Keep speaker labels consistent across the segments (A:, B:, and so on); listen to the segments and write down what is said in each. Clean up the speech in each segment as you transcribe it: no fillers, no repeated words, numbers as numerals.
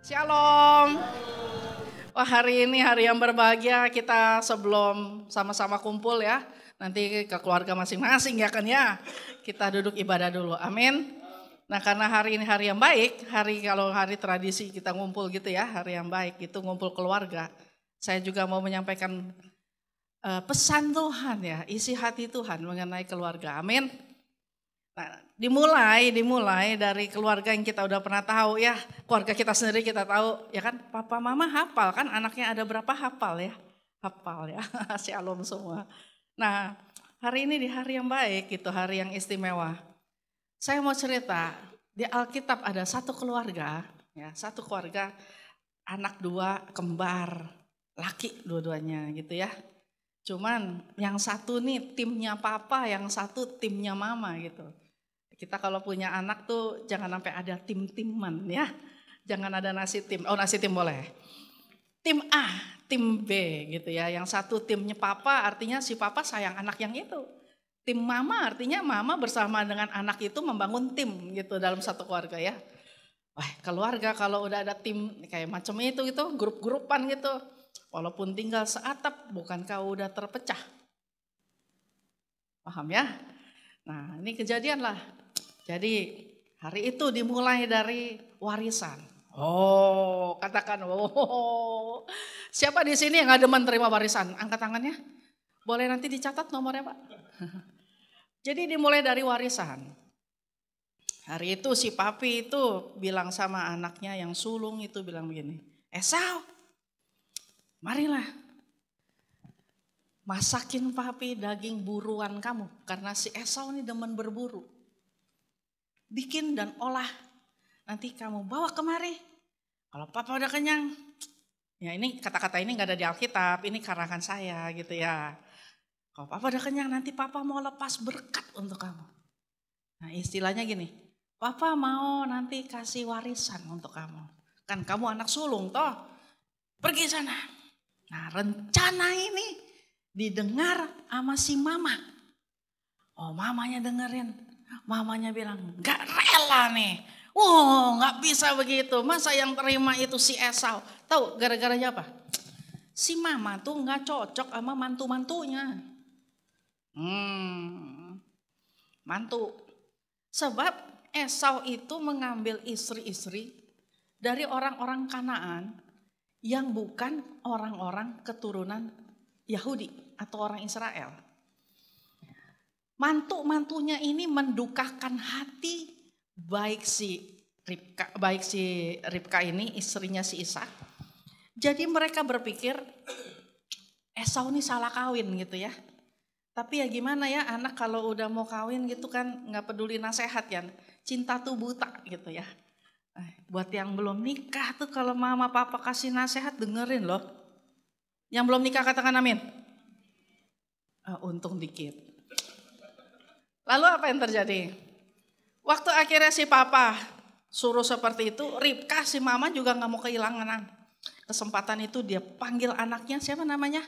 A: Shalom. Wah, hari ini hari yang berbahagia, kita sebelum sama-sama kumpul ya. Nanti ke keluarga masing-masing ya kan ya. Kita duduk ibadah dulu. Amin. Nah, karena hari ini hari yang baik, kalau hari tradisi kita ngumpul gitu ya, hari yang baik itu ngumpul keluarga. Saya juga mau menyampaikan pesan Tuhan ya, isi hati Tuhan mengenai keluarga. Amin. Nah, dimulai dari keluarga yang kita udah pernah tahu ya, keluarga kita sendiri kita tahu ya kan, papa mama hafal kan, anaknya ada berapa hafal ya, shalom semua. Nah, hari ini di hari yang baik itu hari yang istimewa. Saya mau cerita, di Alkitab ada satu keluarga, anak dua kembar, laki dua-duanya gitu ya. Cuman yang satu nih timnya papa, yang satu timnya mama gitu. Kita kalau punya anak tuh jangan sampai ada tim-timan ya. Jangan ada nasi tim boleh. Tim A, tim B gitu ya. Yang satu timnya papa artinya si papa sayang anak yang itu. Tim mama artinya mama bersama dengan anak itu membangun tim gitu dalam satu keluarga ya. Wah, keluarga kalau udah ada tim kayak macam itu gitu, grup-grupan gitu. Walaupun tinggal seatap bukankah udah terpecah. Paham ya? Nah, ini kejadian lah. Jadi hari itu dimulai dari warisan. Oh, katakan, oh. Siapa di sini yang gak demen terima warisan? Angkat tangannya. Boleh nanti dicatat nomornya Pak. Jadi dimulai dari warisan. Hari itu si papi itu bilang sama anaknya yang sulung itu bilang begini. Esau, marilah masakin papi daging buruan kamu. Karena si Esau ini demen berburu. Bikin dan olah, nanti kamu bawa kemari. Kalau papa udah kenyang, ya ini kata-kata ini gak ada di Alkitab, ini karangan saya gitu ya. Kalau papa udah kenyang, nanti papa mau lepas berkat untuk kamu. Nah istilahnya gini, papa mau nanti kasih warisan untuk kamu. Kan kamu anak sulung toh, pergi sana. Nah rencana ini didengar sama si mama. Oh mamanya dengerin. Mamanya bilang, gak rela nih. Oh gak bisa begitu. Masa yang terima itu si Esau. Tahu gara-garanya apa? Si mama tuh gak cocok sama mantu-mantunya. Mantu. Sebab Esau itu mengambil istri-istri dari orang-orang Kanaan yang bukan orang-orang keturunan Yahudi atau orang Israel. Mantu-mantunya ini mendukakan hati baik si Ribka ini istrinya si Ishak. Jadi mereka berpikir Esau ini salah kawin gitu ya. Tapi ya gimana ya, anak kalau udah mau kawin gitu kan nggak peduli nasihat ya. Cinta tuh buta gitu ya. Buat yang belum nikah tuh kalau mama papa kasih nasihat dengerin loh. Yang belum nikah katakan amin. Untung dikit. Lalu apa yang terjadi? Waktu akhirnya si papa suruh seperti itu, Ribka si mama juga gak mau kehilangan kesempatan itu. Dia panggil anaknya, siapa namanya?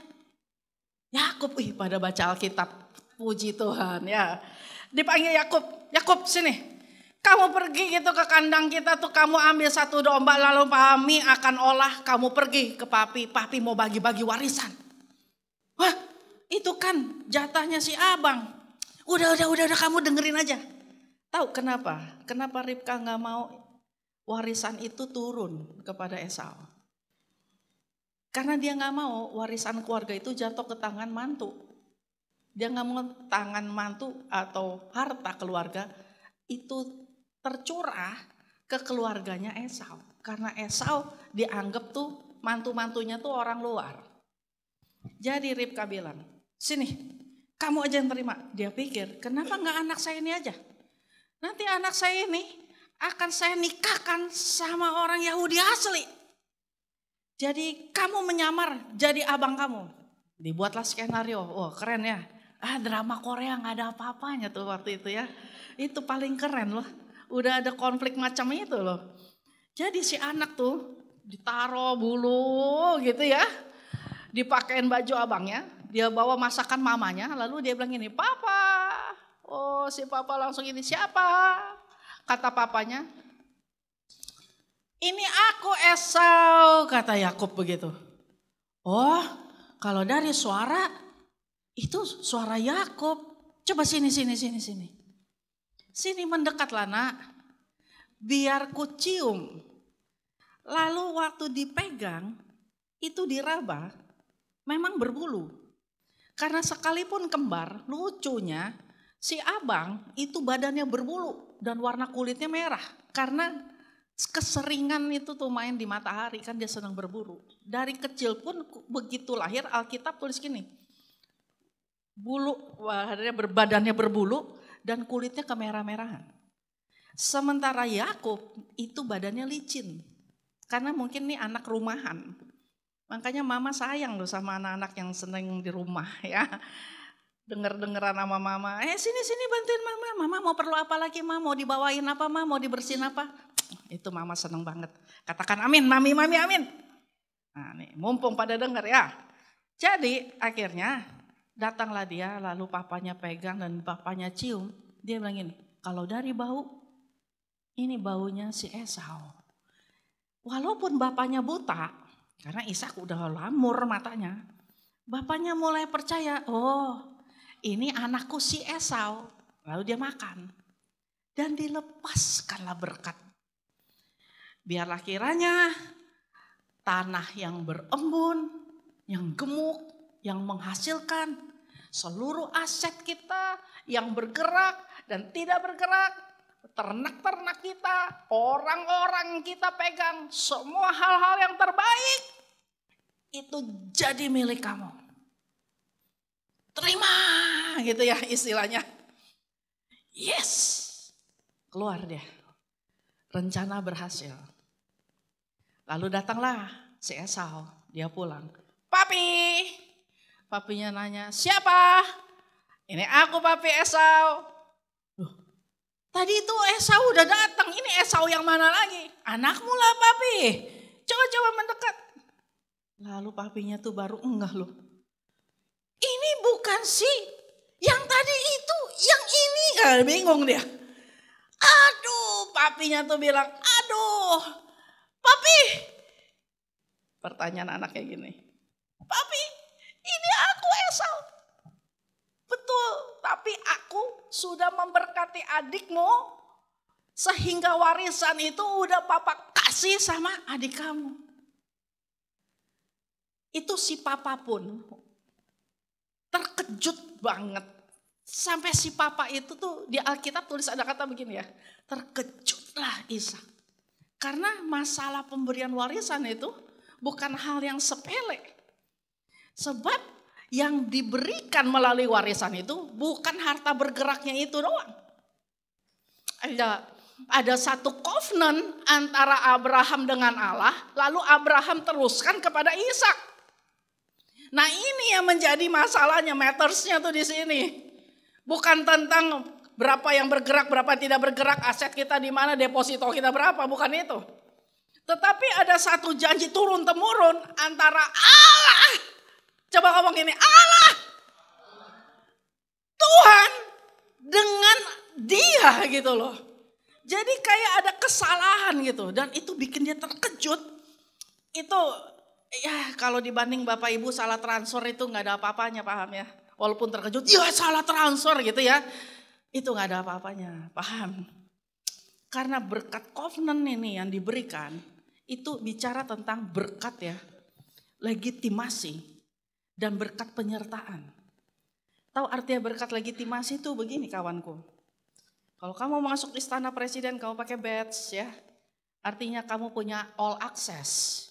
A: Yakub. Pada baca Alkitab, puji Tuhan ya. Dipanggil Yakub, Yakub sini. Kamu pergi gitu ke kandang kita tuh, kamu ambil satu domba lalu kami akan olah, kamu pergi ke papi mau bagi-bagi warisan. Wah itu kan jatahnya si abang. Udah kamu dengerin aja. Tahu kenapa? Kenapa Ribka gak mau warisan itu turun kepada Esau? Karena dia gak mau warisan keluarga itu jatuh ke tangan mantu. Dia gak mau tangan mantu atau harta keluarga itu tercurah ke keluarganya Esau. Karena Esau dianggap tuh mantu-mantunya tuh orang luar. Jadi Ribka bilang, sini. Kamu aja yang terima. Dia pikir, kenapa gak anak saya ini aja? Nanti anak saya ini akan saya nikahkan sama orang Yahudi asli. Jadi kamu menyamar jadi abang kamu. Dibuatlah skenario. Wah keren ya. Drama Korea gak ada apa-apanya tuh waktu itu ya. Itu paling keren loh. Udah ada konflik macam itu loh. Jadi si anak tuh ditaruh bulu gitu ya. Dipakein baju abangnya. Dia bawa masakan mamanya, lalu dia bilang gini, papa. Oh si papa langsung ini, siapa? Kata papanya, Ini aku Esau, kata Yakub begitu. Oh, kalau dari suara itu suara Yakub. Coba sini. Sini mendekatlah nak, biar ku cium. Lalu waktu dipegang, itu diraba, memang berbulu. Karena sekalipun kembar, lucunya si abang itu badannya berbulu dan warna kulitnya merah. Karena keseringan itu tuh main di matahari, kan dia senang berburu. Dari kecil pun begitu lahir Alkitab tulis gini, badannya berbulu dan kulitnya kemerah-merahan. Sementara Yakub itu badannya licin, karena mungkin nih anak rumahan. Makanya mama sayang loh sama anak-anak yang seneng di rumah ya. Dengar-dengaran sama mama, sini bantuin mama. Mama mau perlu apa lagi mama, mau dibawain apa mama, mau dibersihin apa. Itu mama seneng banget. Katakan amin, mami amin. Nah nih mumpung pada dengar ya. Jadi akhirnya datanglah dia, lalu papanya pegang dan papanya cium. Dia bilang gini, kalau dari bau, ini baunya si Esau. Walaupun bapaknya buta, karena Ishak udah lamur matanya. Bapaknya mulai percaya, oh ini anakku si Esau. Lalu dia makan. Dan dilepaskanlah berkat. Biarlah kiranya tanah yang berembun, yang gemuk, yang menghasilkan seluruh aset kita yang bergerak dan tidak bergerak. Ternak-ternak kita, orang-orang yang kita pegang, semua hal-hal yang terbaik itu jadi milik kamu. Terima gitu ya istilahnya. Yes, keluar dia. Rencana berhasil. Lalu datanglah si Esau, dia pulang. Papinya nanya, siapa? Ini aku papi Esau. Tadi itu Esau udah datang, ini Esau yang mana lagi? Anakmu lah papi, coba mendekat. Lalu papinya tuh baru enggak loh. Ini bukan sih, yang tadi itu, yang ini. Bingung dia. Aduh, papinya tuh bilang, aduh, papi. Pertanyaan anaknya gini, papi, ini aku Esau. Betul, tapi aku sudah memberkati adikmu sehingga warisan itu udah papa kasih sama adik kamu. Itu si papa pun terkejut banget. Sampai si papa itu tuh di Alkitab tulis ada kata begini ya, terkejutlah Ishak. Karena masalah pemberian warisan itu bukan hal yang sepele. Sebab yang diberikan melalui warisan itu bukan harta bergeraknya itu doang. Ada satu covenant antara Abraham dengan Allah, lalu Abraham teruskan kepada Ishak. Nah ini yang menjadi masalahnya, mattersnya tuh di sini. Bukan tentang berapa yang bergerak, berapa tidak bergerak, aset kita di mana, deposito kita berapa, bukan itu. Tetapi ada satu janji turun-temurun antara Allah, coba ngomong gini, Allah, Tuhan dengan dia gitu loh. Jadi kayak ada kesalahan gitu dan itu bikin dia terkejut. Itu ya kalau dibanding Bapak Ibu salah transfer itu gak ada apa-apanya, paham ya. Walaupun terkejut, ya salah transfer gitu ya. Itu gak ada apa-apanya, paham. Karena berkat covenant ini yang diberikan, itu bicara tentang berkat ya, legitimasi dan berkat penyertaan. Tahu artinya berkat legitimasi itu begini kawanku. Kalau kamu masuk istana presiden, kamu pakai badge ya, artinya kamu punya all access.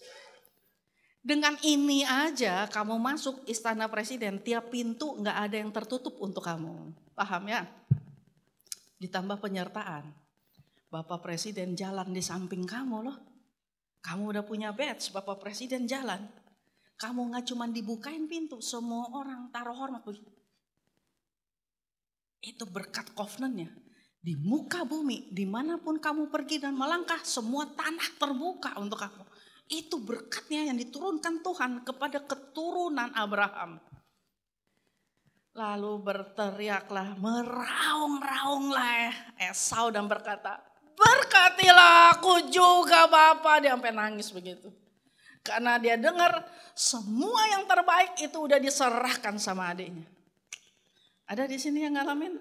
A: Dengan ini aja kamu masuk istana presiden, tiap pintu gak ada yang tertutup untuk kamu. Paham ya? Ditambah penyertaan. Bapak presiden jalan di samping kamu loh. Kamu udah punya badge, Bapak presiden jalan. Kamu gak cuma dibukain pintu, semua orang taruh hormat begitu. Itu berkat covenantnya. Di muka bumi, dimanapun kamu pergi dan melangkah, semua tanah terbuka untuk kamu. Itu berkatnya yang diturunkan Tuhan kepada keturunan Abraham. Lalu berteriaklah, meraung-raunglah Esau dan berkata, berkatilah aku juga Bapa. Dia sampai nangis begitu. Karena dia dengar semua yang terbaik itu udah diserahkan sama adiknya. Ada di sini yang ngalamin?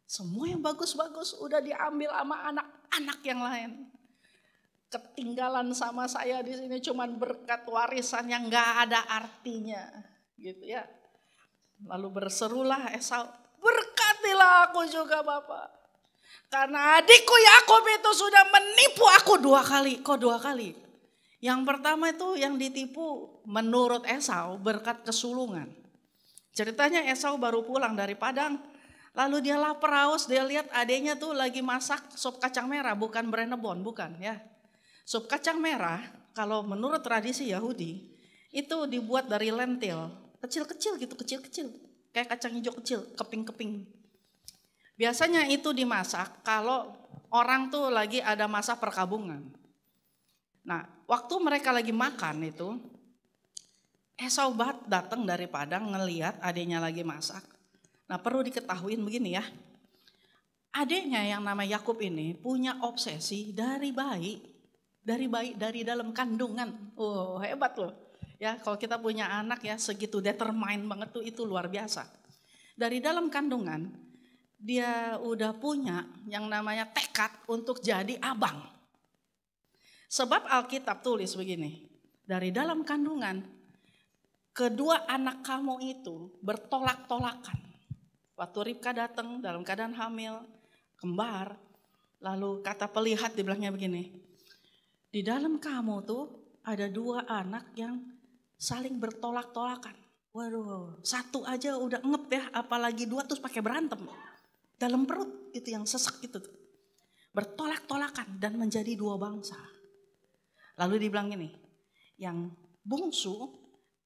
A: Semua yang bagus-bagus udah diambil sama anak-anak yang lain. Ketinggalan sama saya di sini cuman berkat warisan yang nggak ada artinya, gitu ya. Lalu berserulah Esau, berkatilah aku juga Bapak. Karena adikku Yakub itu sudah menipu aku 2 kali. Kok 2 kali? Yang pertama itu yang ditipu menurut Esau berkat kesulungan. Ceritanya Esau baru pulang dari Padang. Lalu dia lapar haus, dia lihat adiknya tuh lagi masak sop kacang merah, bukan brenebon, bukan ya. Sop kacang merah kalau menurut tradisi Yahudi itu dibuat dari lentil, kecil-kecil gitu, kecil-kecil. Kayak kacang hijau kecil, keping-keping. Biasanya itu dimasak kalau orang tuh lagi ada masa perkabungan. Nah, waktu mereka lagi makan itu, Esau datang dari Padang ngeliat adiknya lagi masak. Nah, perlu diketahuin begini ya. Adiknya yang nama Yakub ini punya obsesi dari dalam kandungan. Oh, hebat loh. Ya, kalau kita punya anak ya segitu determine banget tuh, itu luar biasa. Dari dalam kandungan dia udah punya yang namanya tekad untuk jadi abang. Sebab Alkitab tulis begini, dari dalam kandungan kedua anak kamu itu bertolak-tolakan. Waktu Ribka datang dalam keadaan hamil, kembar, lalu kata pelihat dibilangnya begini, di dalam kamu tuh ada 2 anak yang saling bertolak-tolakan. Waduh, 1 aja udah ngep ya, apalagi 2 terus pakai berantem. Dalam perut itu yang sesek itu tuh. Bertolak-tolakan dan menjadi 2 bangsa. Lalu dibilang gini, yang bungsu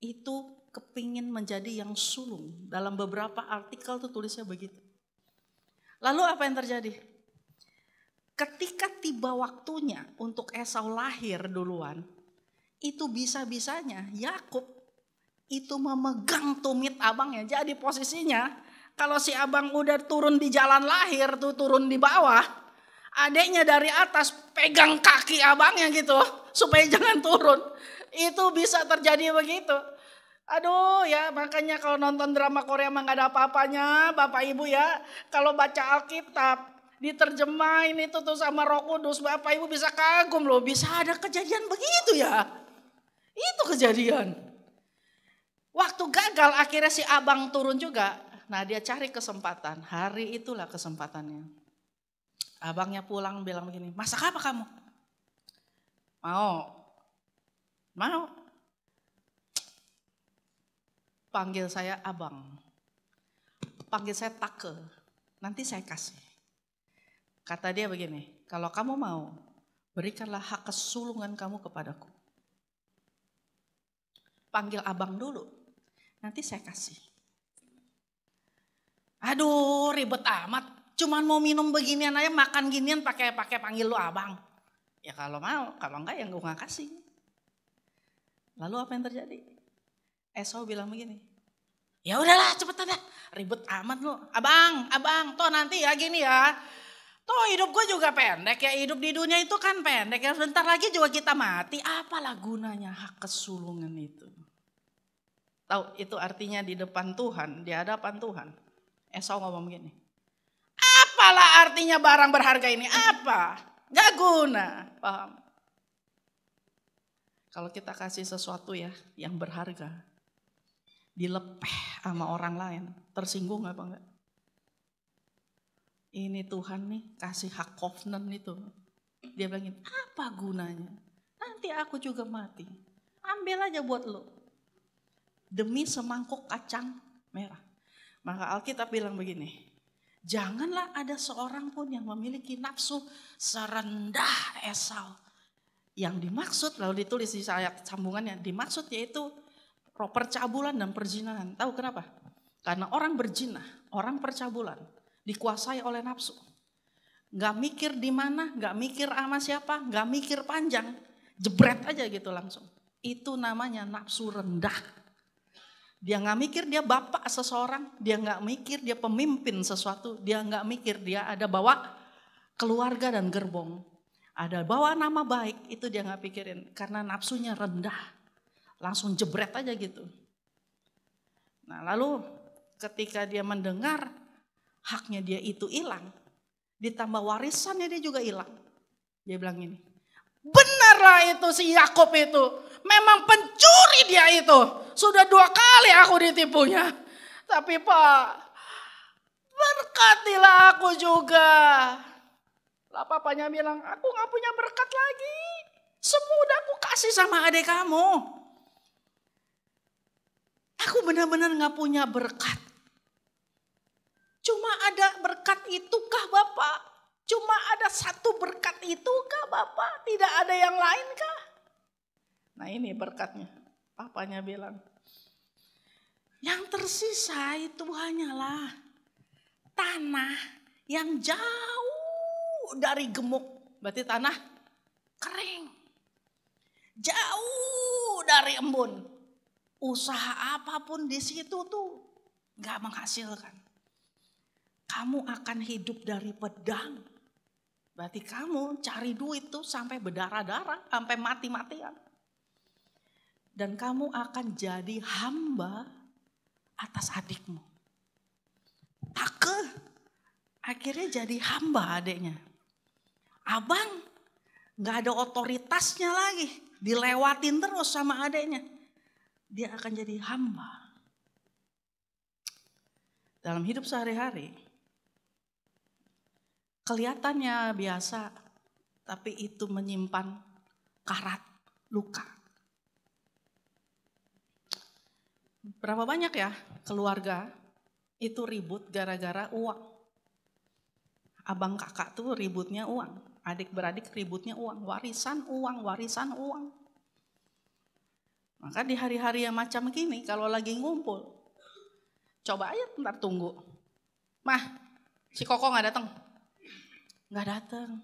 A: itu kepingin menjadi yang sulung. Dalam beberapa artikel tuh tulisnya begitu. Lalu apa yang terjadi? Ketika tiba waktunya untuk Esau lahir duluan, itu bisa-bisanya Yakub itu memegang tumit abangnya. Jadi posisinya kalau si abang udah turun di jalan lahir tuh, turun di bawah, adeknya dari atas pegang kaki abangnya gitu supaya jangan turun. Itu bisa terjadi begitu. Aduh ya, makanya kalau nonton drama Korea mah gak ada apa-apanya Bapak Ibu ya. Kalau baca Alkitab diterjemahin itu tuh sama Roh Kudus, Bapak Ibu bisa kagum loh, bisa ada kejadian begitu ya. Itu kejadian. Waktu gagal akhirnya si abang turun juga. Nah, dia cari kesempatan, hari itulah kesempatannya. Abangnya pulang bilang begini, masak apa kamu? Mau. Panggil saya abang, panggil saya take, nanti saya kasih. Kata dia begini, kalau kamu mau, berikanlah hak kesulungan kamu kepadaku. Panggil abang dulu, nanti saya kasih. Aduh, ribet amat, cuman mau minum beginian aja, makan ginian pakai panggil lu abang. Ya kalau mau, kalau enggak ya gue gak kasih. Lalu apa yang terjadi? Esau bilang begini, ya udahlah cepetan dah, ribet amat lu. Abang, toh nanti ya gini ya. Toh hidup gue juga pendek ya, hidup di dunia itu kan pendek ya. Sebentar lagi juga kita mati, apalah gunanya hak kesulungan itu. Tahu itu artinya di depan Tuhan, di hadapan Tuhan. Esau ngomong begini, apalah artinya barang berharga ini, apa? Gak guna, paham? Kalau kita kasih sesuatu ya yang berharga, dilepeh sama orang lain, tersinggung apa enggak? Ini Tuhan nih kasih hak covenant itu. Dia bilangin, apa gunanya? Nanti aku juga mati. Ambil aja buat lo. Demi semangkuk kacang merah. Maka Alkitab bilang begini, janganlah ada seorang pun yang memiliki nafsu serendah Esau. Yang dimaksud, lalu ditulis di ayat sambungannya, dimaksud yaitu percabulan dan perzinahan. Tahu kenapa? Karena orang berzina, orang percabulan dikuasai oleh nafsu. Gak mikir di mana, gak mikir sama siapa, gak mikir panjang, jebret aja gitu langsung. Itu namanya nafsu rendah. Dia gak mikir dia bapak seseorang, dia gak mikir dia pemimpin sesuatu, dia gak mikir dia ada bawa keluarga dan gerbong. Ada bawa nama baik, itu dia gak pikirin. Karena nafsunya rendah, langsung jebret aja gitu. Nah lalu ketika dia mendengar haknya dia itu hilang, ditambah warisannya dia juga hilang. Dia bilang gini, benarlah itu si Yakub itu, memang pencuri dia itu. Sudah 2 kali aku ditipunya. Tapi Pak, berkatilah aku juga. Lah papanya bilang, aku gak punya berkat lagi. Semua udah aku kasih sama adik kamu. Aku benar-benar gak punya berkat. Cuma ada berkat itukah Bapak? Cuma ada 1 berkat itukah Bapak? Tidak ada yang lain kah? Nah ini berkatnya. Papanya bilang, yang tersisa itu hanyalah tanah yang jauh dari gemuk. Berarti tanah kering. Jauh dari embun. Usaha apapun di situ tuh gak menghasilkan. Kamu akan hidup dari pedang. Berarti kamu cari duit tuh sampai berdarah-darah, sampai mati-matian. Dan kamu akan jadi hamba atas adikmu. Akhirnya jadi hamba adiknya. Abang gak ada otoritasnya lagi. Dilewatin terus sama adiknya. Dia akan jadi hamba. Dalam hidup sehari-hari, kelihatannya biasa, tapi itu menyimpan karat luka. Berapa banyak ya keluarga itu ribut gara-gara uang. Abang kakak tuh ributnya uang, adik beradik ributnya uang, warisan uang, warisan uang. Maka di hari-hari yang macam gini kalau lagi ngumpul, coba aja ntar tunggu. Mah, si Koko gak datang? Gak datang.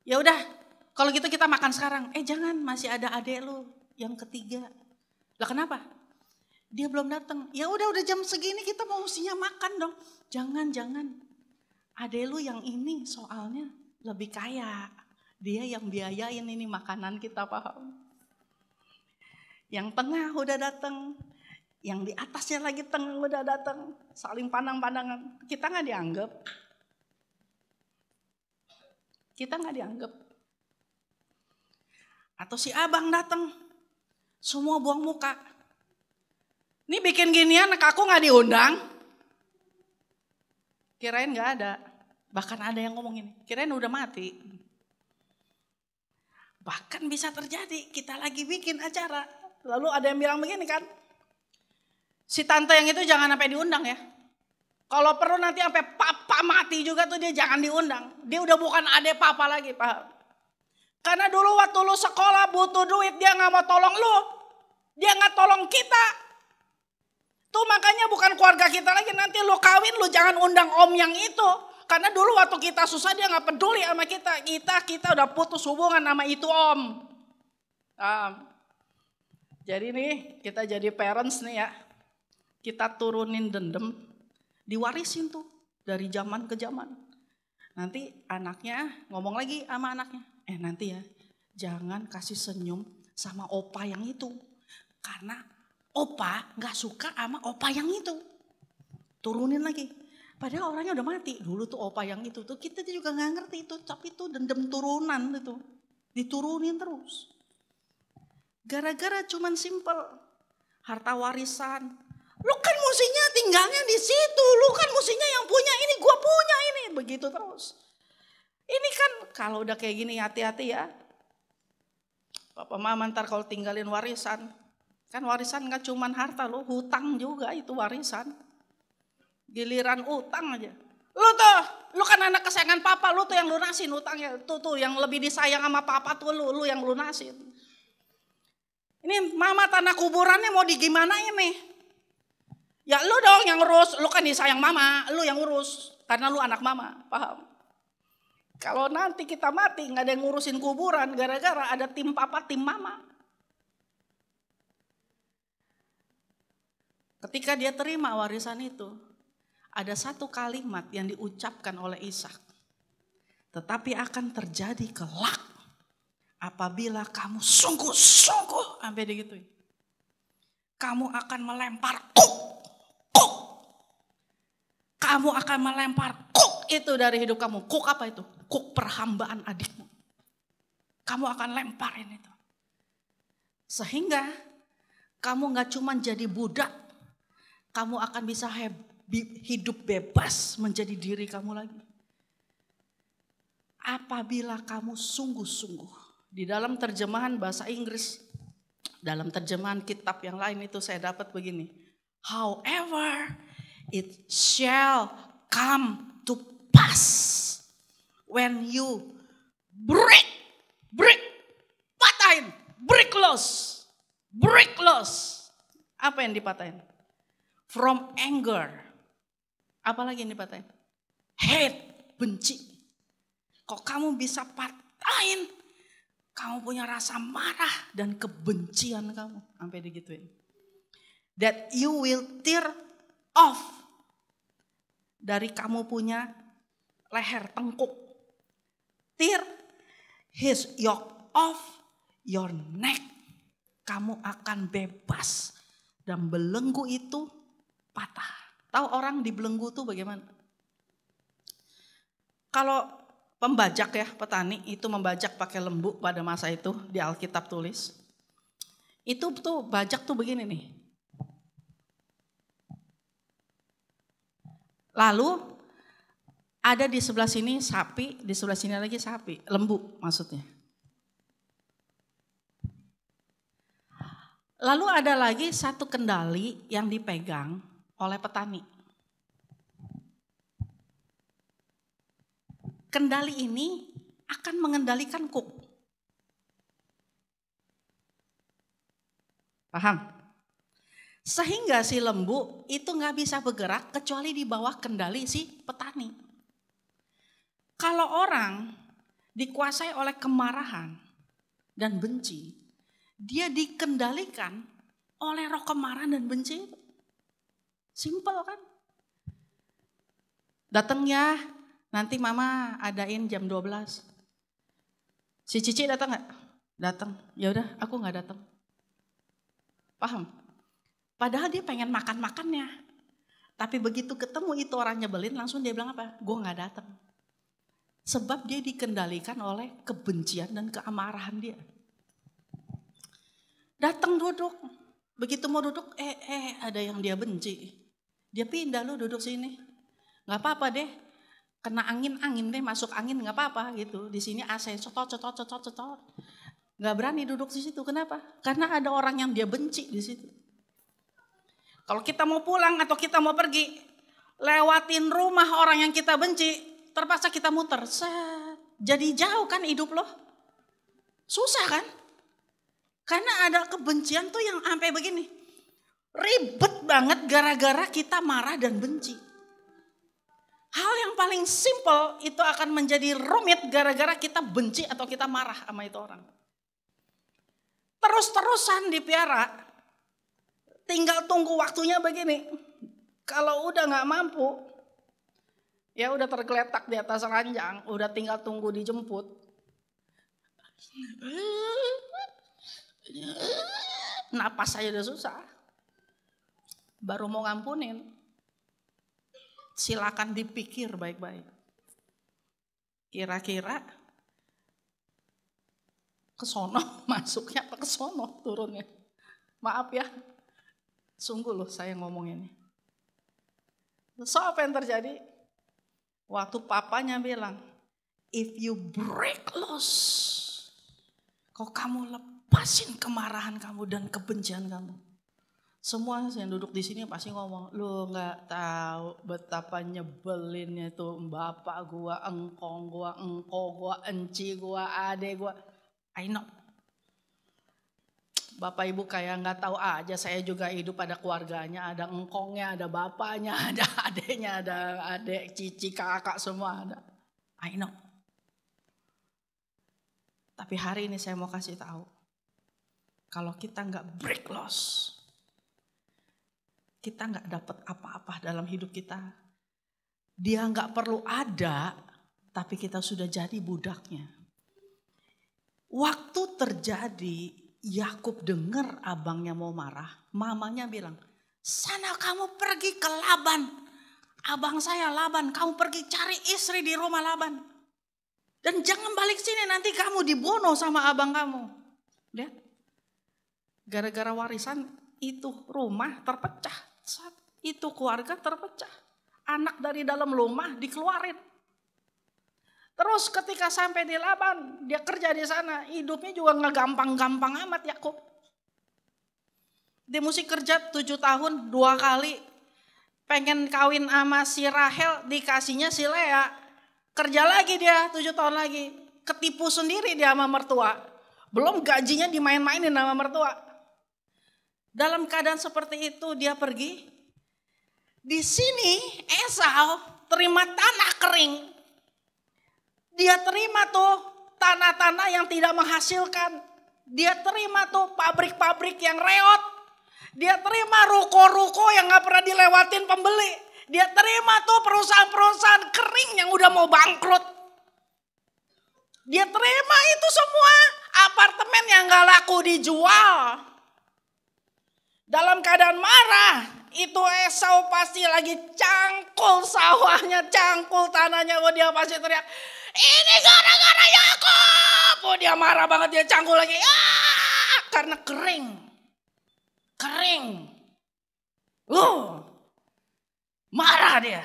A: Ya udah, kalau gitu kita makan sekarang. Jangan, masih ada adek lu yang ketiga. Lah kenapa? Dia belum datang. Ya udah jam segini kita mau mestinya makan dong. Jangan. Adek lu yang ini soalnya lebih kaya. Dia yang biayain ini makanan kita, paham? Yang tengah udah datang. Yang di atasnya lagi tengah udah datang. Saling pandang-pandangan. Kita gak dianggap. Kita gak dianggap. Atau si abang datang. Semua buang muka. Ini bikin ginian anak aku gak diundang. Kirain gak ada. Bahkan ada yang ngomong ini. Kirain udah mati. Bahkan bisa terjadi. Kita lagi bikin acara. Lalu ada yang bilang begini kan. Si tante yang itu jangan sampai diundang ya. Kalau perlu nanti sampai papa mati juga tuh dia jangan diundang. Dia udah bukan adek papa lagi, paham? Karena dulu waktu lu sekolah butuh duit dia gak mau tolong lu. Dia gak tolong kita. Tuh makanya bukan keluarga kita lagi. Nanti lu kawin lu jangan undang om yang itu. Karena dulu waktu kita susah dia gak peduli sama kita. Kita udah putus hubungan sama itu om. Jadi nih kita jadi parents nih ya. Kita turunin dendam. Diwarisin tuh dari zaman ke zaman. Nanti anaknya ngomong lagi sama anaknya. Nanti ya jangan kasih senyum sama opa yang itu. Karena opa gak suka sama opa yang itu. Turunin lagi. Padahal orangnya udah mati. Dulu tuh opa yang itu tuh kita juga gak ngerti itu. Tapi itu dendam turunan itu. Diturunin terus. Gara-gara cuman simpel. Harta warisan. Lu kan mestinya tinggalnya di situ. Lu kan mestinya yang punya ini. Gua punya ini. Begitu terus. Ini kan kalau udah kayak gini hati-hati ya. Papa mama ntar kalau tinggalin warisan. Kan warisan gak cuman harta lo. Hutang juga itu warisan. Giliran utang aja. Lu kan anak kesayangan papa. Lu tuh yang lunasin hutangnya. Tuh yang lebih disayang sama papa tuh lu yang lunasin. Ini mama tanah kuburannya mau digimanain nih? Ya lu dong yang urus, lu kan disayang mama, lu yang urus. Karena lu anak mama, paham? Kalau nanti kita mati gak ada yang ngurusin kuburan gara-gara ada tim papa, tim mama. Ketika dia terima warisan itu, ada satu kalimat yang diucapkan oleh Ishak. Tetapi akan terjadi kelak apabila kamu sungguh-sungguh, sampai digituin. Kamu akan melempar kuk. Kamu akan melempar kuk itu dari hidup kamu. Kuk apa itu? Kuk perhambaan adikmu. Kamu akan lemparin itu. Sehingga kamu gak cuma jadi budak. Kamu akan bisa hidup bebas menjadi diri kamu lagi. Apabila kamu sungguh-sungguh. Di dalam terjemahan bahasa Inggris, dalam terjemahan kitab yang lain itu saya dapat begini. However, it shall come to pass when you break, patahin, break loss. Apa yang dipatahin? From anger. Apalagi yang dipatahin? Hate, benci. Kok kamu bisa patahin? Kamu punya rasa marah dan kebencian kamu. Sampai digituin. That you will tear off. Dari kamu punya leher tengkuk. Tear his yoke off your neck. Kamu akan bebas. Dan belenggu itu patah. Tahu orang dibelenggu itu bagaimana? Kalau pembajak ya, petani itu membajak pakai lembu pada masa itu di Alkitab tulis. Itu tuh bajak tuh begini nih. Lalu ada di sebelah sini sapi, di sebelah sini lagi sapi, lembu maksudnya. Lalu ada lagi satu kendali yang dipegang oleh petani. Kendali ini akan mengendalikan kuk. Paham? Sehingga si lembu itu gak bisa bergerak kecuali di bawah kendali si petani. Kalau orang dikuasai oleh kemarahan dan benci, dia dikendalikan oleh roh kemarahan dan benci. Simpel kan? Datang ya. Nanti mama adain jam 12. Si Cici datang gak? Datang. Ya udah, aku gak datang. Paham? Padahal dia pengen makan-makannya. Tapi begitu ketemu itu orang nyebelin, langsung dia bilang apa? Gue gak datang. Sebab dia dikendalikan oleh kebencian dan keamarahan dia. Datang duduk. Begitu mau duduk, ada yang dia benci. Dia pindah lu duduk sini. Gak apa-apa deh. Kena angin deh, masuk angin nggak apa-apa gitu. Di sini AC cetot. Nggak berani duduk di situ. Kenapa? Karena ada orang yang dia benci di situ. Kalau kita mau pulang atau kita mau pergi, lewatin rumah orang yang kita benci, terpaksa kita muter. Jadi jauh kan hidup lo. Susah kan? Karena ada kebencian tuh yang sampai begini. Ribet banget gara-gara kita marah dan benci. Hal yang paling simpel itu akan menjadi rumit gara-gara kita benci atau kita marah sama itu orang. Terus-terusan dipiara, tinggal tunggu waktunya begini. Kalau udah gak mampu, ya udah tergeletak di atas ranjang, udah tinggal tunggu dijemput. Napas saya udah susah, baru mau ngampunin. Silakan dipikir baik-baik. Kira-kira kesono masuknya apa kesono turunnya? Maaf ya, sungguh loh saya ngomong ini. So apa yang terjadi? Waktu papanya bilang, if you break loss, kok kamu lepasin kemarahan kamu dan kebencian kamu. Semua yang duduk di sini pasti ngomong, lu nggak tahu betapa nyebelinnya itu bapak gua, engkong gua, engko gua, enci gua, ade gua. I know. Bapak ibu kayak nggak tahu aja, saya juga hidup pada keluarganya, ada engkongnya, ada bapaknya, ada adeknya, ada adek, cici, kakak semua ada. I know. Tapi hari ini saya mau kasih tahu, kalau kita nggak break loss, kita nggak dapat apa-apa dalam hidup kita. Dia nggak perlu ada, tapi kita sudah jadi budaknya. Waktu terjadi, Yakub dengar abangnya mau marah, mamanya bilang, sana kamu pergi ke Laban. Abang saya Laban, kamu pergi cari istri di rumah Laban. Dan jangan balik sini, nanti kamu dibunuh sama abang kamu. Lihat, gara-gara warisan itu rumah terpecah. Itu keluarga terpecah. Anak dari dalam rumah dikeluarin. Terus ketika sampai di Laban, dia kerja di sana, hidupnya juga nggak gampang-gampang amat Yakub. Dia mesti kerja 7 tahun 2 kali. Pengen kawin sama si Rahel, dikasihnya si Lea. Kerja lagi dia 7 tahun lagi. Ketipu sendiri dia sama mertua. Belum gajinya dimain-mainin sama mertua. Dalam keadaan seperti itu dia pergi. Di sini Esau terima tanah kering. Dia terima tuh tanah-tanah yang tidak menghasilkan. Dia terima tuh pabrik-pabrik yang reot. Dia terima ruko-ruko yang gak pernah dilewatin pembeli. Dia terima tuh perusahaan-perusahaan kering yang udah mau bangkrut. Dia terima itu semua. Apartemen yang gak laku dijual. Dalam keadaan marah. Itu Esau pasti lagi cangkul sawahnya, cangkul tanahnya. Oh, dia pasti teriak, ini gara-gara Yakub. Oh, dia marah banget, dia cangkul lagi. Karena kering. Kering. Marah dia.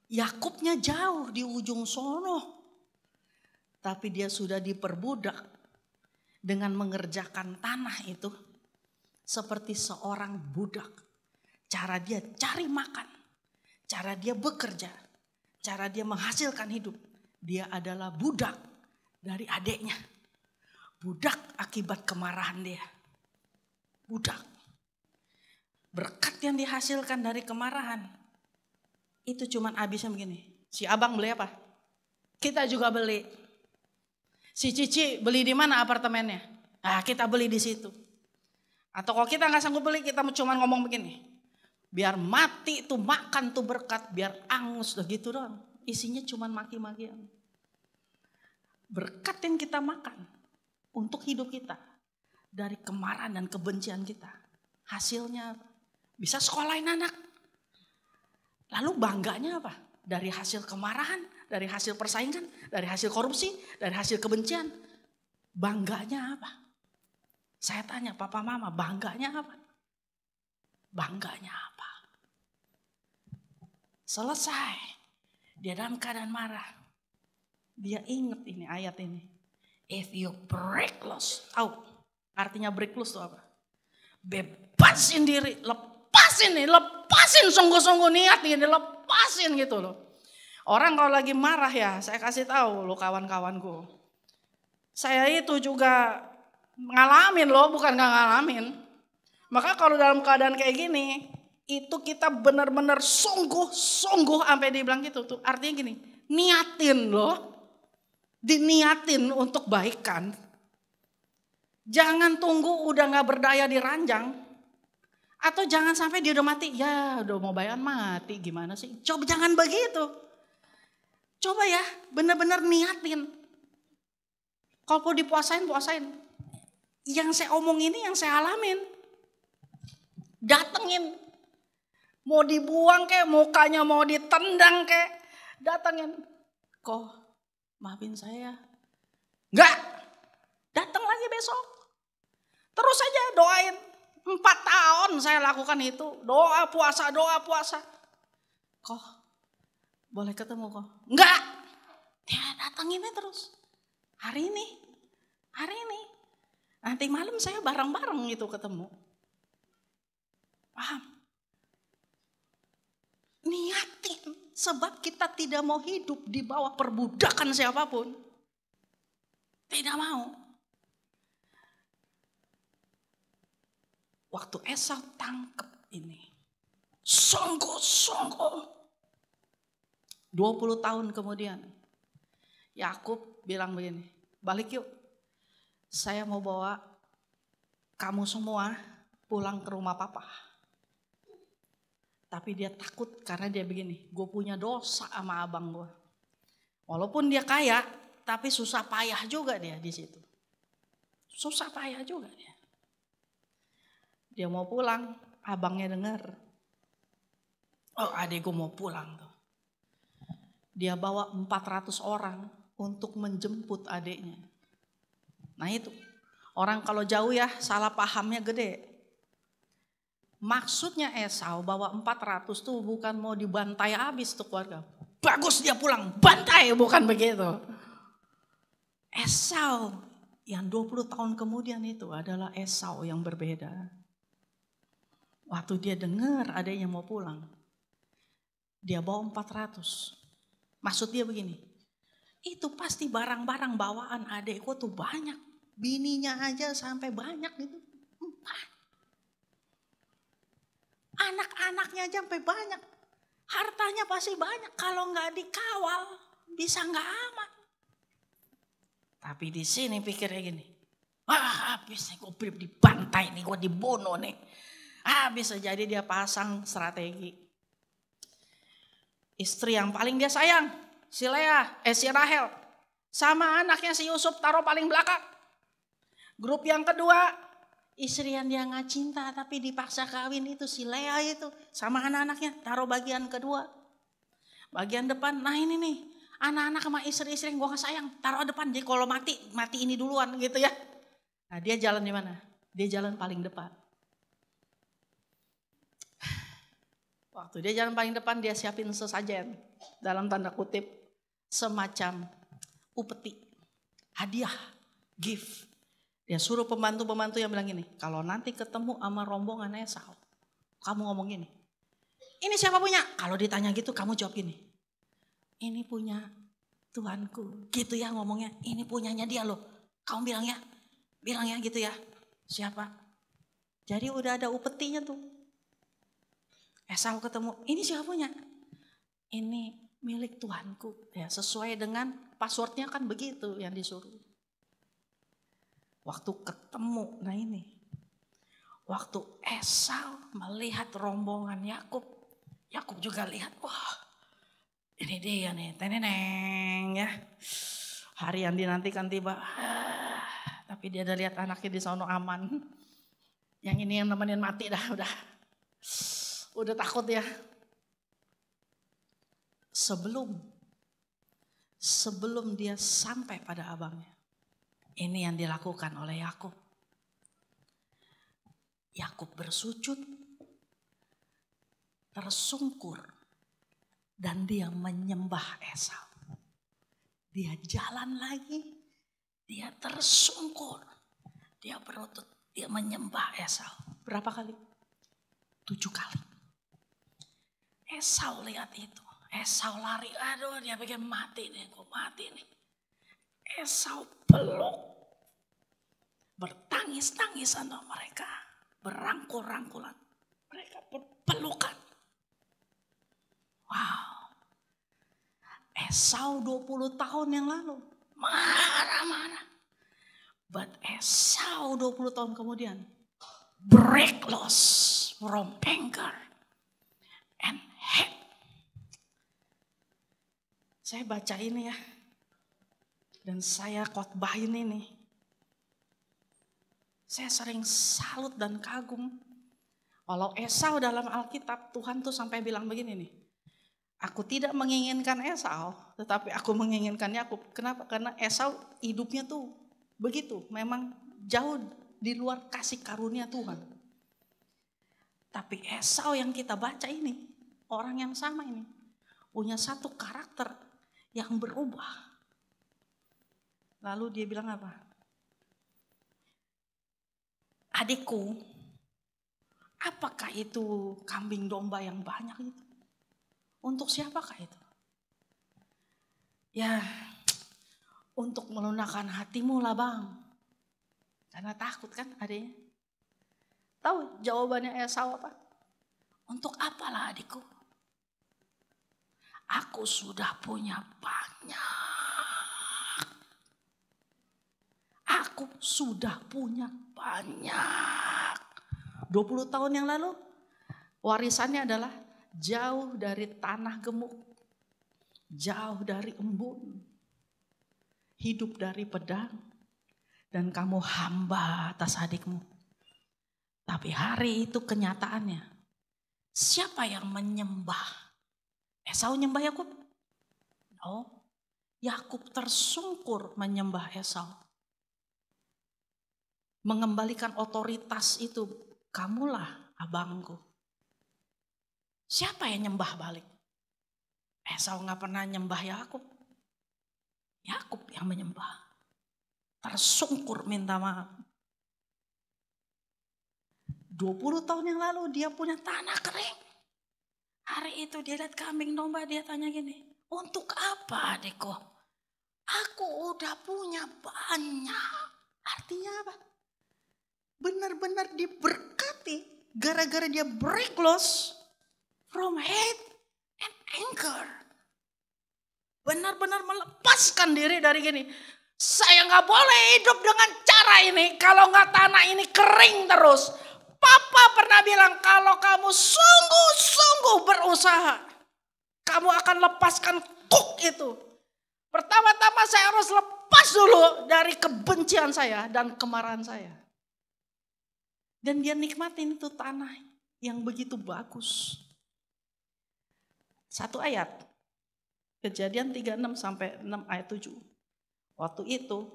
A: Yakubnya jauh di ujung sono. Tapi dia sudah diperbudak dengan mengerjakan tanah itu. Seperti seorang budak. Cara dia cari makan. Cara dia bekerja. Cara dia menghasilkan hidup. Dia adalah budak dari adiknya. Budak akibat kemarahan dia. Budak. Berkat yang dihasilkan dari kemarahan. Itu cuman habisnya begini. Si abang beli apa? Kita juga beli. Si Cici beli di mana apartemennya? Nah, kita beli di situ. Atau kalau kita nggak sanggup beli, kita cuma ngomong begini. Biar mati tuh makan tuh berkat, biar angus udah gitu doang. Isinya cuma maki-makian. Berkat yang kita makan untuk hidup kita dari kemarahan dan kebencian kita. Hasilnya bisa sekolahin anak. Lalu bangganya apa? Dari hasil kemarahan, dari hasil persaingan, dari hasil korupsi, dari hasil kebencian. Bangganya apa? Saya tanya papa mama, bangganya apa? Bangganya apa? Selesai. Dia dalam keadaan marah. Dia ingat ini ayat ini. If you break loose. Tahu artinya break loose itu apa? Bebasin diri, lepasin nih, lepasin sungguh-sungguh niat ini, lepasin gitu loh. Orang kalau lagi marah ya, saya kasih tahu loh kawan-kawanku. Saya itu juga ngalamin loh, bukan gak ngalamin. Maka kalau dalam keadaan kayak gini, itu kita benar-benar sungguh-sungguh sampai dibilang gitu tuh. Artinya gini, niatin loh. Diniatin untuk baikan. Jangan tunggu udah gak berdaya diranjang. Atau jangan sampai dia udah mati, ya udah mau bayan mati gimana sih. Coba jangan begitu. Coba ya benar-benar niatin. Kalau mau dipuasain, puasain. Yang saya omong ini yang saya alamin. Datengin. Mau dibuang kek, mukanya mau ditendang kek. Datengin. Kok maafin saya. Enggak. Datang lagi besok. Terus aja doain. 4 tahun saya lakukan itu. Doa puasa, doa puasa. Kok boleh ketemu kok? Enggak. Ya datanginnya terus. Hari ini. Nanti malam saya bareng-bareng itu ketemu. Paham? Niatin. Sebab kita tidak mau hidup di bawah perbudakan siapapun. Tidak mau. Waktu Esau tangkap ini. Sungguh-sungguh. 20 tahun kemudian. Yakub bilang begini. Balik yuk. Saya mau bawa kamu semua pulang ke rumah papa. Tapi dia takut karena dia begini, gue punya dosa sama abang gue. Walaupun dia kaya, tapi susah payah juga dia di situ. Susah payah juga dia. Dia mau pulang, abangnya dengar. Oh, adik gue mau pulang tuh. Dia bawa 400 orang untuk menjemput adiknya. Nah itu, orang kalau jauh ya salah pahamnya gede. Maksudnya Esau bawa 400 tuh bukan mau dibantai habis tuh keluarga. Bagus dia pulang, bantai, bukan begitu. Esau yang 20 tahun kemudian itu adalah Esau yang berbeda. Waktu dia dengar adiknya mau pulang, dia bawa 400. Maksud dia begini, itu pasti barang-barang bawaan adikku tuh banyak. Bininya aja sampai banyak gitu. 4. Anak-anaknya aja sampai banyak. Hartanya pasti banyak. Kalau nggak dikawal bisa nggak aman. Tapi di sini pikirnya gini. Wah, habis nih gue dibantai nih, gue dibunuh nih. Bisa jadi dia pasang strategi. Istri yang paling dia sayang, si Rahel. Sama anaknya si Yusuf taruh paling belakang. Grup yang kedua, istri yang dia nggak cinta tapi dipaksa kawin itu si Lea itu. Sama anak-anaknya taruh bagian kedua. Bagian depan, nah ini nih. Anak-anak sama istri-istri yang gue gak sayang taruh depan. Jadi kalau mati ini duluan gitu ya. Nah dia jalan di mana? Dia jalan paling depan. Waktu dia jalan paling depan dia siapin sesajen. Dalam tanda kutip semacam upeti. Hadiah, gift. Dia suruh pembantu-pembantu yang bilang gini. Kalau nanti ketemu sama rombongan Esau. Kamu ngomong gini. Ini siapa punya? Kalau ditanya gitu kamu jawab gini. Ini punya Tuhanku. Gitu ya ngomongnya. Ini punyanya dia loh. Kamu bilang ya gitu ya. Siapa? Jadi udah ada upetinya tuh. Esau ketemu. Ini siapa punya? Ini milik Tuhanku. Ya, sesuai dengan passwordnya kan begitu yang disuruh. Waktu ketemu. Nah ini. Waktu Esau melihat rombongan Yakub. Yakub juga lihat. Wah. Ini dia nih, teneneng ya. Hari yang dinantikan tiba. Tapi dia udah lihat anaknya di sono aman. Yang ini yang nemenin mati dah udah. Udah takut ya. Sebelum dia sampai pada abangnya. Ini yang dilakukan oleh Yakub. Yakub bersujud. Tersungkur. Dan dia menyembah Esau. Dia jalan lagi. Dia tersungkur. Dia berlutut. Dia menyembah Esau. Berapa kali? 7 kali. Esau lihat itu. Esau lari. Aduh dia pikir mati nih. Kok mati nih. Esau peluk. Bertangis-tangisan sama mereka. Berangkul-rangkulan. Mereka berpelukan. Wow, Esau 20 tahun yang lalu marah-marah. But Esau 20 tahun kemudian break loose from anger and hate. Saya baca ini ya. Dan saya khotbahin ini. Saya sering salut dan kagum. Kalau Esau dalam Alkitab Tuhan tuh sampai bilang begini nih. Aku tidak menginginkan Esau, tetapi aku menginginkan Yakub. Kenapa? Karena Esau hidupnya tuh begitu, memang jauh di luar kasih karunia Tuhan. Tapi Esau yang kita baca ini, orang yang sama ini, punya satu karakter yang berubah. Lalu dia bilang apa? Adikku, apakah itu kambing domba yang banyak itu? Untuk siapakah itu? Ya, untuk melunakkan hatimu lah bang. Karena takut kan adiknya. Tahu jawabannya Esau apa? Untuk apalah adikku? Aku sudah punya banyak. Aku sudah punya banyak. 20 tahun yang lalu warisannya adalah jauh dari tanah gemuk, jauh dari embun, hidup dari pedang, dan kamu hamba atas adikmu. Tapi hari itu kenyataannya, siapa yang menyembah? Esau nyembah Yakub? No, Yakub tersungkur menyembah Esau. Mengembalikan otoritas itu, kamulah abangku. Siapa yang nyembah balik? Esau gak pernah nyembah Yakub. Yakub yang menyembah. Tersungkur minta maaf. 20 tahun yang lalu dia punya tanah kering. Hari itu dia lihat kambing domba, dia tanya gini, untuk apa adikku? Aku udah punya banyak. Artinya apa? Benar-benar diberkati gara-gara dia break loose from hate and anger. Benar-benar melepaskan diri dari gini. Saya gak boleh hidup dengan cara ini kalau gak tanah ini kering terus. Papa pernah bilang kalau kamu sungguh-sungguh berusaha, kamu akan lepaskan kuk itu. Pertama-tama saya harus lepas dulu dari kebencian saya dan kemarahan saya. Dan dia nikmatin itu tanah yang begitu bagus. Satu ayat, Kejadian 36 sampai 6 ayat 7. Waktu itu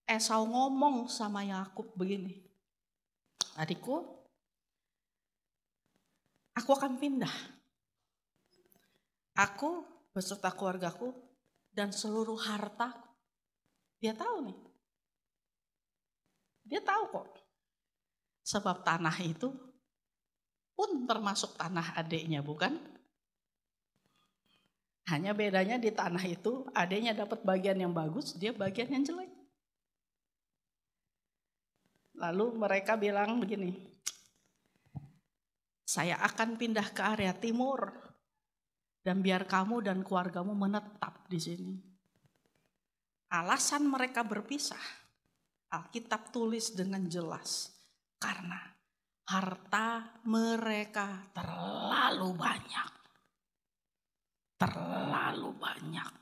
A: Esau ngomong sama Yakub begini, adikku, aku akan pindah. Aku beserta keluargaku dan seluruh harta. Dia tahu nih. Dia tahu kok. Sebab tanah itu pun termasuk tanah adiknya, bukan? Hanya bedanya di tanah itu adiknya dapat bagian yang bagus, dia bagian yang jelek. Lalu mereka bilang begini, saya akan pindah ke area timur dan biar kamu dan keluargamu menetap di sini. Alasan mereka berpisah, Alkitab tulis dengan jelas. Karena harta mereka terlalu banyak. Terlalu banyak.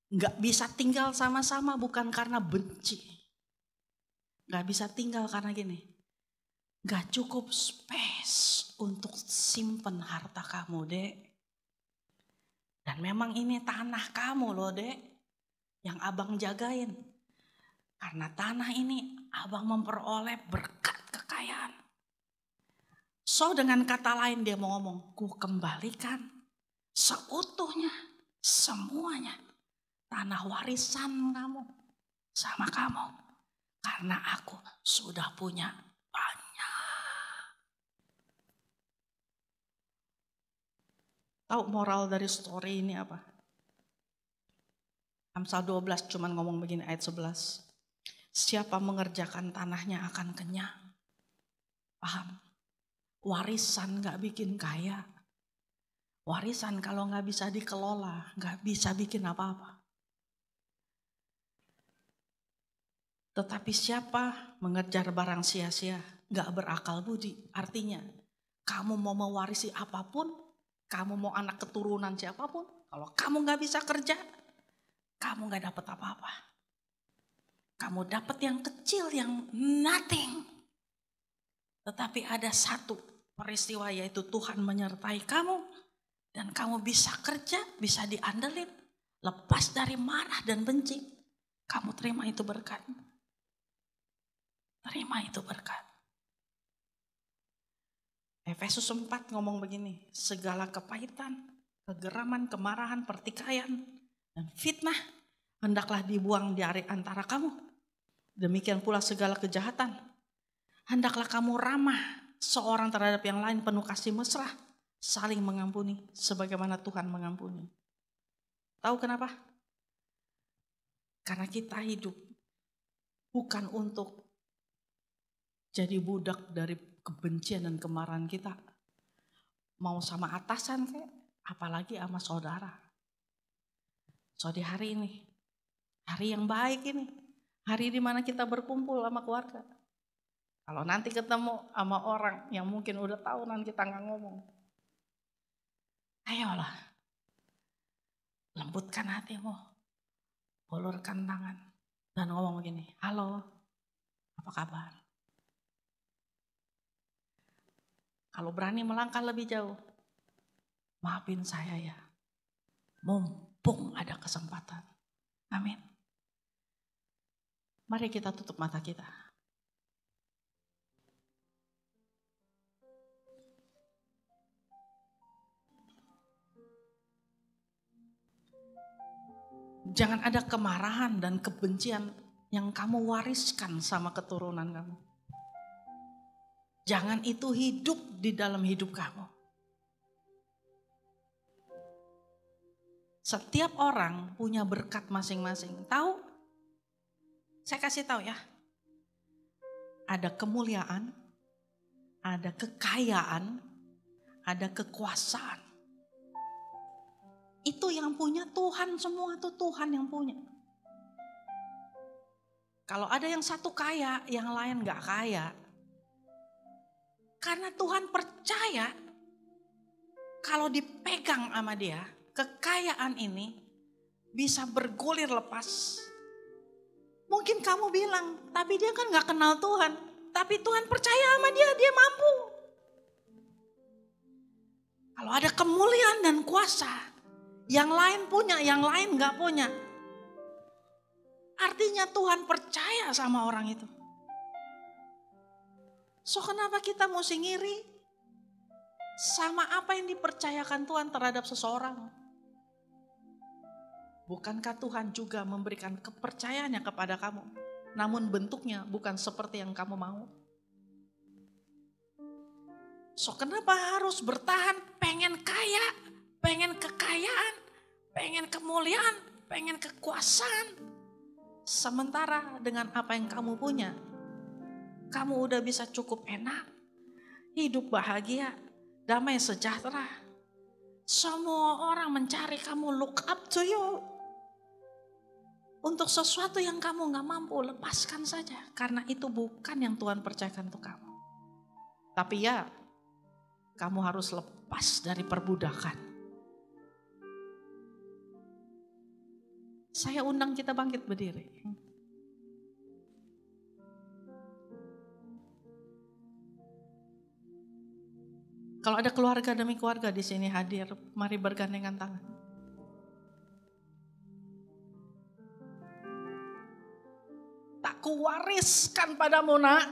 A: Gak bisa tinggal sama-sama bukan karena benci. Gak bisa tinggal karena gini. Gak cukup space untuk simpen harta kamu, Dek. Dan memang ini tanah kamu loh, Dek. Yang abang jagain. Karena tanah ini abang memperoleh berkat kekayaan. So dengan kata lain dia mau ngomong, ku kembalikan seutuhnya, semuanya. Tanah warisan kamu sama kamu. Karena aku sudah punya banyak. Tahu moral dari story ini apa? Amsal 12 cuman ngomong begini ayat 11. Siapa mengerjakan tanahnya akan kenyang. Paham? Warisan gak bikin kaya. Warisan kalau gak bisa dikelola, gak bisa bikin apa-apa. Tetapi siapa mengejar barang sia-sia, gak berakal budi. Artinya, kamu mau mewarisi apapun, kamu mau anak keturunan siapapun, kalau kamu gak bisa kerja, kamu gak dapat apa-apa. Kamu dapat yang kecil, yang nothing. Tetapi ada satu peristiwa yaitu Tuhan menyertai kamu. Dan kamu bisa kerja, bisa diandelin. Lepas dari marah dan benci. Kamu terima itu berkat. Terima itu berkat. Efesus 4 ngomong begini. Segala kepahitan, kegeraman, kemarahan, pertikaian, dan fitnah. Hendaklah dibuang dari antara kamu. Demikian pula segala kejahatan. Hendaklah kamu ramah seorang terhadap yang lain, penuh kasih mesra, saling mengampuni sebagaimana Tuhan mengampuni. Tahu kenapa? Karena kita hidup bukan untuk jadi budak dari kebencian dan kemarahan kita. Mau sama atasan kayak, apalagi sama saudara. So di hari ini, hari yang baik ini. Hari di mana kita berkumpul sama keluarga. Kalau nanti ketemu sama orang yang mungkin udah tahunan kita nggak ngomong, ayolah, lembutkan hatimu, ulurkan tangan, dan ngomong begini, halo, apa kabar? Kalau berani melangkah lebih jauh, maafin saya ya, mumpung ada kesempatan. Amin. Mari kita tutup mata kita. Jangan ada kemarahan dan kebencian yang kamu wariskan sama keturunan kamu. Jangan itu hidup di dalam hidup kamu. Setiap orang punya berkat masing-masing. Tahu? Saya kasih tahu ya. Ada kemuliaan, ada kekayaan, ada kekuasaan. Itu yang punya Tuhan, semua itu Tuhan yang punya. Kalau ada yang satu kaya, yang lain gak kaya. Karena Tuhan percaya kalau dipegang sama dia, kekayaan ini bisa bergulir lepas. Mungkin kamu bilang, tapi dia kan gak kenal Tuhan. Tapi Tuhan percaya sama dia, dia mampu. Kalau ada kemuliaan dan kuasa, yang lain punya, yang lain gak punya. Artinya Tuhan percaya sama orang itu. So kenapa kita mesti ngiri sama apa yang dipercayakan Tuhan terhadap seseorang? Bukankah Tuhan juga memberikan kepercayaannya kepada kamu? Namun bentuknya bukan seperti yang kamu mau. So kenapa harus bertahan pengen kaya, pengen kekayaan, pengen kemuliaan, pengen kekuasaan. Sementara dengan apa yang kamu punya, kamu udah bisa cukup enak, hidup bahagia, damai sejahtera. Semua orang mencari kamu, look up to you. Untuk sesuatu yang kamu gak mampu, lepaskan saja. Karena itu bukan yang Tuhan percayakan untuk kamu. Tapi ya, kamu harus lepas dari perbudakan. Saya undang kita bangkit berdiri. Kalau ada keluarga demi keluarga di sini hadir, mari bergandengan tangan. Tak kuwariskan padamu nak,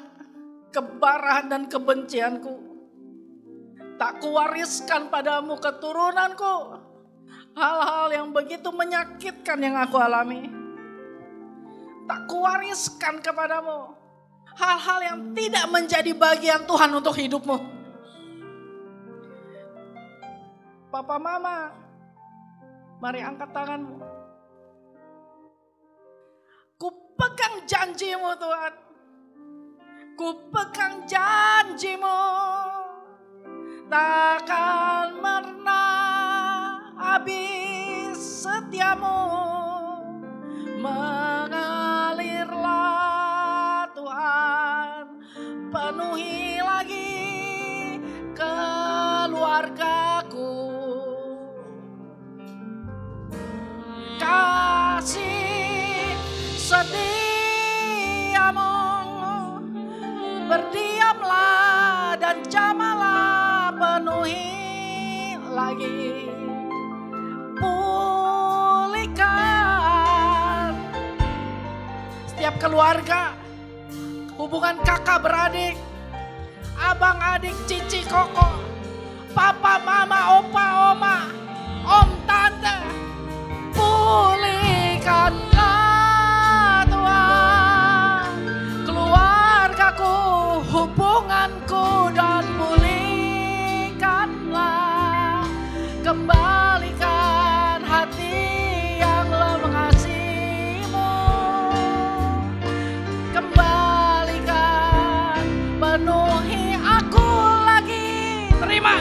A: kemarahan dan kebencianku. Tak kuwariskan padamu keturunanku, hal-hal yang begitu menyakitkan yang aku alami. Tak kuwariskan kepadamu hal-hal yang tidak menjadi bagian Tuhan untuk hidupmu. Papa mama, mari angkat tanganmu. Ku pegang janjimu Tuhan. Ku pegang janjimu. Takkan pernah habis setiamu. Mengalirlah Tuhan. Penuhi lagi keluargaku. Kasih setiamu, berdiamlah dan jamalah, penuhi lagi, pulihkan setiap keluarga, hubungan kakak beradik, abang adik, cici koko, papa mama, opa oma, om tante. Pulihkanlah Tuhan keluargaku, hubunganku, dan pulihkanlah, kembalikan hati yang mengasihimu, kembalikan, penuhi aku lagi, terima.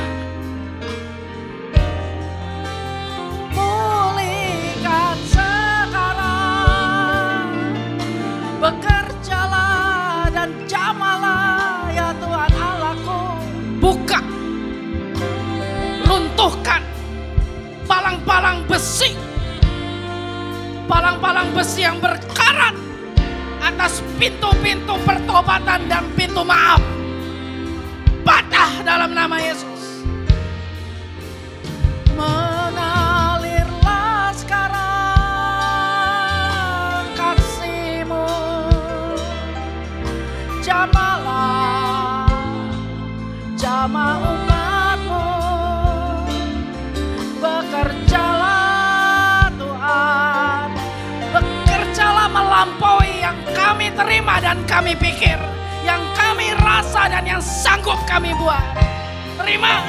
A: Bekerjalah dan jamalah, besi yang berkarat atas pintu-pintu pertobatan dan pintu maaf. Patah dalam nama Yesus. Mengalirlah sekarang kasih-Mu. Jamahlah, jamah umat-Mu. Bekerjalah Tuhan. Bekerjalah melampaui yang kami terima dan kami pikir, yang kami rasa dan yang sanggup kami buat. Terima.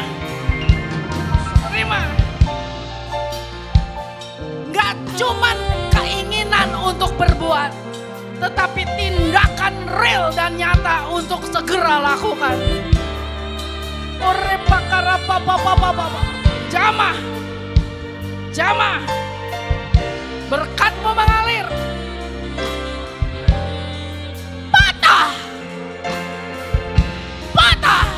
A: Gak cuman keinginan untuk berbuat, tetapi tindakan real dan nyata untuk segera lakukan. Jamah, berkat-Mu mengalir. Patah,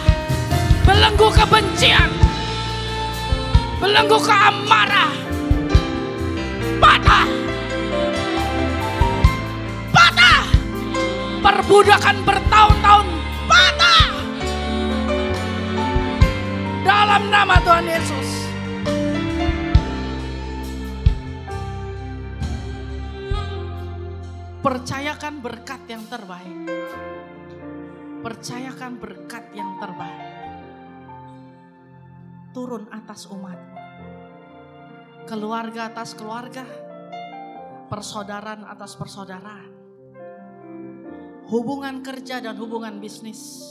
A: belenggu kebencian, belenggu keamarah, patah, perbudakan bertahun-tahun, patah, dalam nama Tuhan Yesus. Percayakan berkat yang terbaik. Percayakan berkat yang terbaik turun atas umat-Mu. Keluarga atas keluarga, persaudaraan atas persaudaraan, hubungan kerja dan hubungan bisnis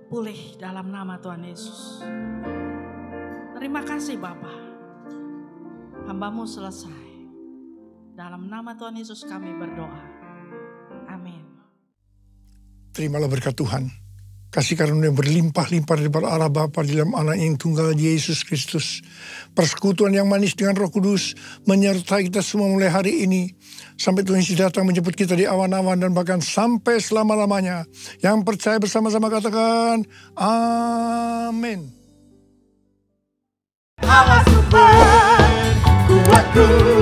A: pulih dalam nama Tuhan Yesus. Terima kasih Bapa, hamba-Mu selesai. Dalam nama Tuhan Yesus kami berdoa. Amin.
B: Terimalah berkat Tuhan. Kasih karunia yang berlimpah-limpah daripada Allah Bapa di dalam Anak yang tunggal Yesus Kristus. Persekutuan yang manis dengan Roh Kudus menyertai kita semua mulai hari ini. Sampai Tuhan Yesus datang menjemput kita di awan-awan dan bahkan sampai selama-lamanya. Yang percaya bersama-sama katakan, amin.
C: Allah sumber kuatku.